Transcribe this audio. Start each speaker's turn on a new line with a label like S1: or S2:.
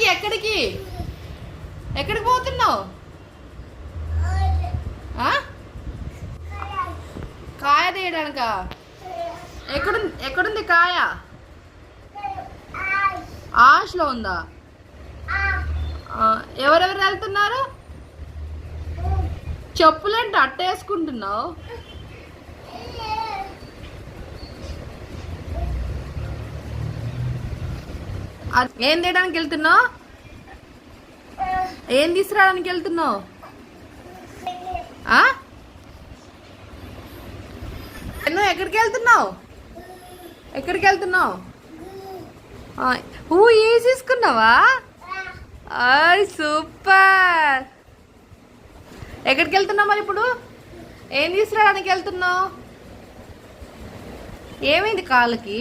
S1: ఎక్కడికి ఎక్కడికి ఎక్కడికి పోతున్నావు? కాయ తీయడానికా? ఎక్కడుంది కాయ? ఆశలో ఉందా? ఎవరెవరు వెళ్తున్నారు? చెప్పులేంటి అట్ట వేసుకుంటున్నావు? ఏం తీయడానికి వెళ్తున్నావు? ఏం తీసుకురావడానికి వెళ్తున్నావు? నువ్వు ఎక్కడికి వెళ్తున్నావు? ఎక్కడికి వెళ్తున్నావు? వేసేసుకున్నావా? సూపర్. ఎక్కడికి వెళ్తున్నావు మరి ఇప్పుడు? ఏం తీసుకురావడానికి వెళ్తున్నావు? ఏమైంది కాళ్ళకి?